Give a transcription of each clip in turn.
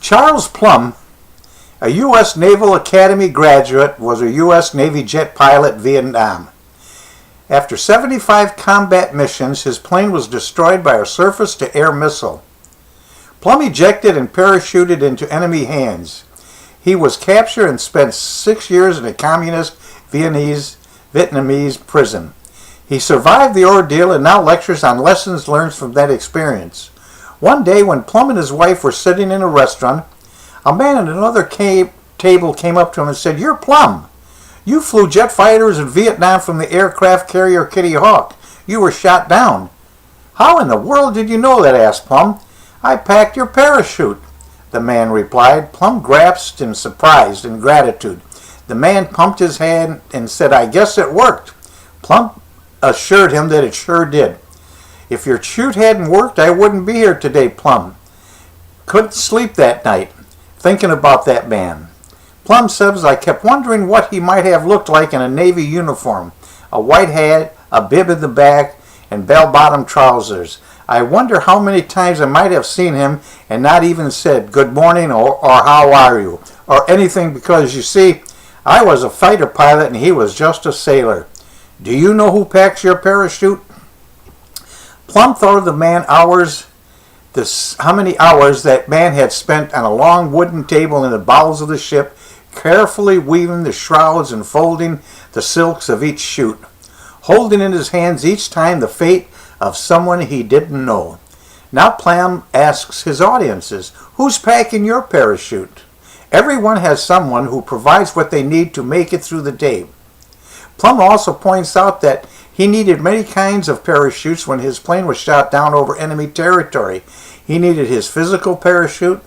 Charles Plumb, a U.S. Naval Academy graduate, was a U.S. Navy jet pilot in Vietnam. After 75 combat missions, his plane was destroyed by a surface-to-air missile. Plumb ejected and parachuted into enemy hands. He was captured and spent 6 years in a communist Vietnamese prison. He survived the ordeal and now lectures on lessons learned from that experience. One day, when Plumb and his wife were sitting in a restaurant, a man at another table came up to him and said, "You're Plumb. You flew jet fighters in Vietnam from the aircraft carrier Kitty Hawk. You were shot down." "How in the world did you know that?" asked Plumb. "I packed your parachute," the man replied. Plumb grasped in surprise and gratitude. The man pumped his hand and said, "I guess it worked." Plumb assured him that it sure did. "If your chute hadn't worked, I wouldn't be here today, Plumb. Couldn't sleep that night, thinking about that man." Plumb says, "I kept wondering what he might have looked like in a Navy uniform, a white hat, a bib in the back, and bell-bottom trousers. I wonder how many times I might have seen him and not even said good morning or how are you or anything, because you see, I was a fighter pilot and he was just a sailor. Do you know who packs your parachute?" Plumb thought of the man how many hours that man had spent on a long wooden table in the bowels of the ship, carefully weaving the shrouds and folding the silks of each chute, holding in his hands each time the fate of someone he didn't know. Now Plumb asks his audiences, "Who's packing your parachute?" Everyone has someone who provides what they need to make it through the day. Plumb also points out that he needed many kinds of parachutes when his plane was shot down over enemy territory. He needed his physical parachute,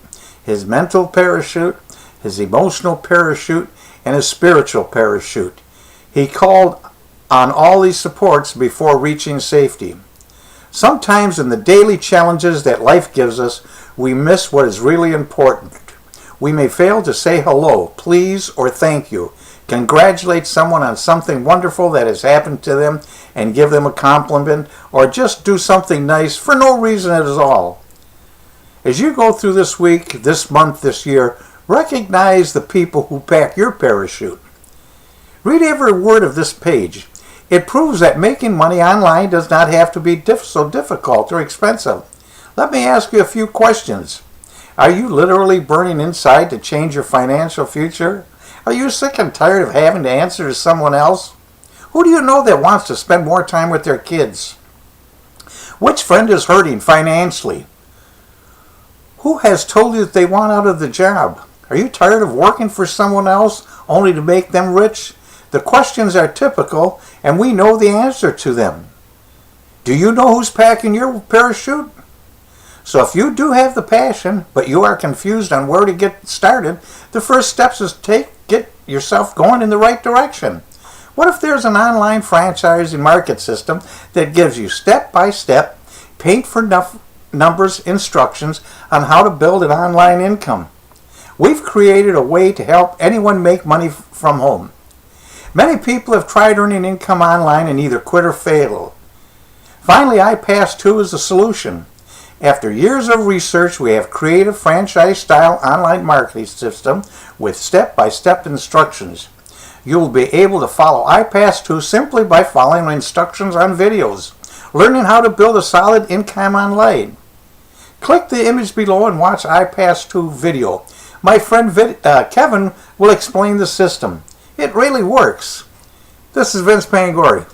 his mental parachute, his emotional parachute, and his spiritual parachute. He called on all these supports before reaching safety. Sometimes in the daily challenges that life gives us, we miss what is really important. We may fail to say hello, please, or thank you, congratulate someone on something wonderful that has happened to them and give them a compliment, or just do something nice for no reason at all. As you go through this week, this month, this year, recognize the people who pack your parachute. Read every word of this page. It proves that making money online does not have to be so difficult or expensive. Let me ask you a few questions. Are you literally burning inside to change your financial future? Are you sick and tired of having to answer to someone else? Who do you know that wants to spend more time with their kids? Which friend is hurting financially? Who has told you that they want out of the job? Are you tired of working for someone else only to make them rich? The questions are typical, and we know the answer to them. Do you know who's packing your parachute? So if you do have the passion, but you are confused on where to get started, the first steps is to get yourself going in the right direction. What if there's an online franchising market system that gives you step-by-step, paint-for-numbers instructions on how to build an online income? We've created a way to help anyone make money from home. Many people have tried earning income online and either quit or failed. Finally, iPass2 is the solution. After years of research, we have created a franchise-style online marketing system with step-by-step instructions. You will be able to follow iPass2 simply by following instructions on videos, learning how to build a solid income online. Click the image below and watch iPass2 video. My friend Kevin will explain the system. It really works. This is Vince Pangori.